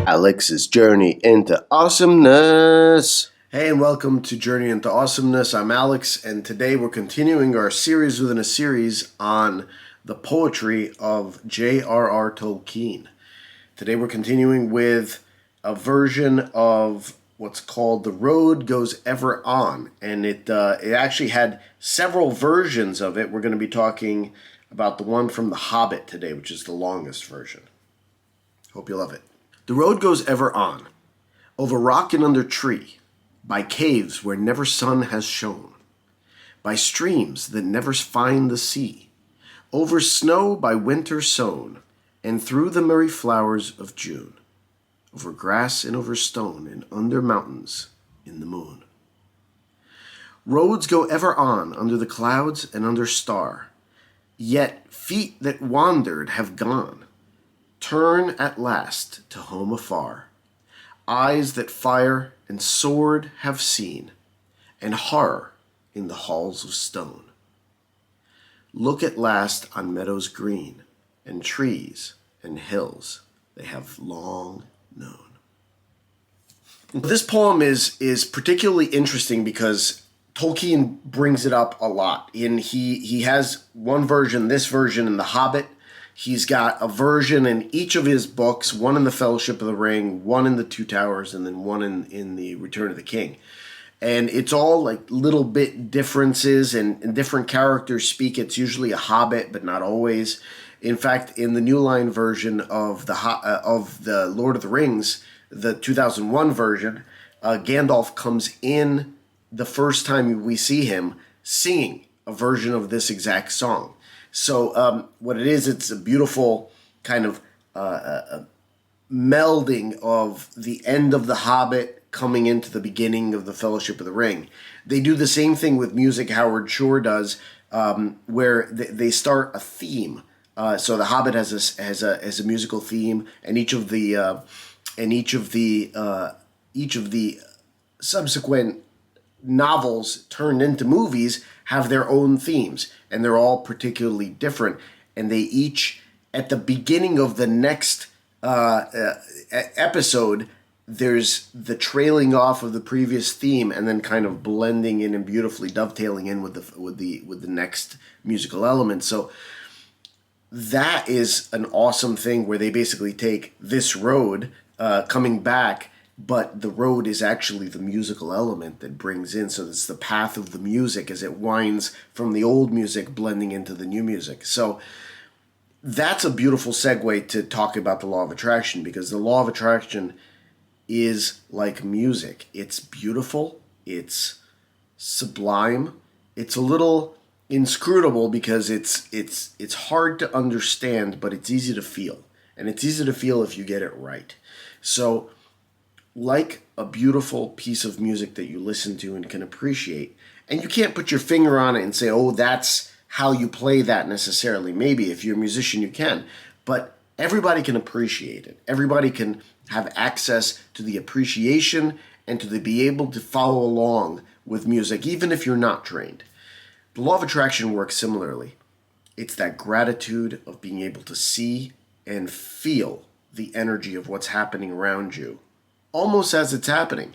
Alex's Journey into Awesomeness. Hey, and welcome to Journey into Awesomeness. I'm Alex, and today we're continuing our series within a series on the poetry of J.R.R. Tolkien. Today we're continuing with a version of what's called The Road Goes Ever On, and it actually had several versions of it. We're going to be talking about the one from The Hobbit today, which is the longest version. Hope you love it. The road goes ever on, over rock and under tree, by caves where never sun has shone, by streams that never find the sea, over snow by winter sown, and through the merry flowers of June, over grass and over stone, and under mountains in the moon. Roads go ever on under the clouds and under star, yet feet that wandered have gone, turn at last to home afar. Eyes that fire and sword have seen, and horror in the halls of stone. Look at last on meadows green, and trees and hills they have long known. This poem is particularly interesting because Tolkien brings it up a lot. He has one version, this version in The Hobbit. He's got a version in each of his books, one in The Fellowship of the Ring, one in The Two Towers, and then one in The Return of the King. And it's all like little bit differences, and different characters speak. It's usually a hobbit, but not always. In fact, in the New Line version of the Lord of the Rings, the 2001 version, Gandalf comes in the first time we see him singing a version of this exact song. So what it is, it's a beautiful kind of melding of the end of The Hobbit coming into the beginning of the Fellowship of the Ring. They do the same thing with music. Howard Shore does, where they start a theme. So The Hobbit has a musical theme, and each of the subsequent novels turned into movies have their own themes, and they're all particularly different, and they each, at the beginning of the next episode, there's the trailing off of the previous theme and then kind of blending in and beautifully dovetailing in with the next musical element. So that is an awesome thing where they basically take this road coming back, but the road is actually the musical element that brings in. So it's the path of the music as it winds from the old music blending into the new music. So that's a beautiful segue to talk about the law of attraction, because the law of attraction is like music. It's beautiful. It's sublime. It's a little inscrutable because it's hard to understand, but it's easy to feel. And it's easy to feel if you get it right. So like a beautiful piece of music that you listen to and can appreciate, and you can't put your finger on it and say, oh, that's how you play that necessarily. Maybe if you're a musician you can, but everybody can appreciate it. Everybody can have access to the appreciation and to be able to follow along with music, even if you're not trained. The law of attraction works similarly. It's that gratitude of being able to see and feel the energy of what's happening around you, almost as it's happening,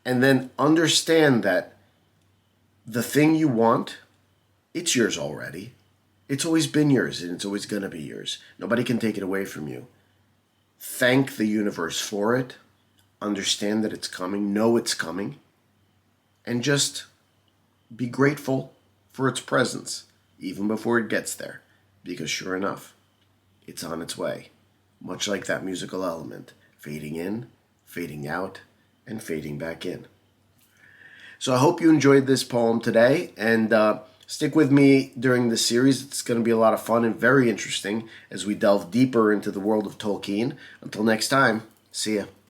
and then understand that the thing you want, it's yours already. It's always been yours, and it's always going to be yours. Nobody can take it away from you. Thank the universe for it. Understand that it's coming. Know it's coming. And just be grateful for its presence, even before it gets there. Because sure enough, it's on its way. Much like that musical element, fading in, fading out, and fading back in. So I hope you enjoyed this poem today, and stick with me during this series. It's going to be a lot of fun and very interesting as we delve deeper into the world of Tolkien. Until next time, see ya.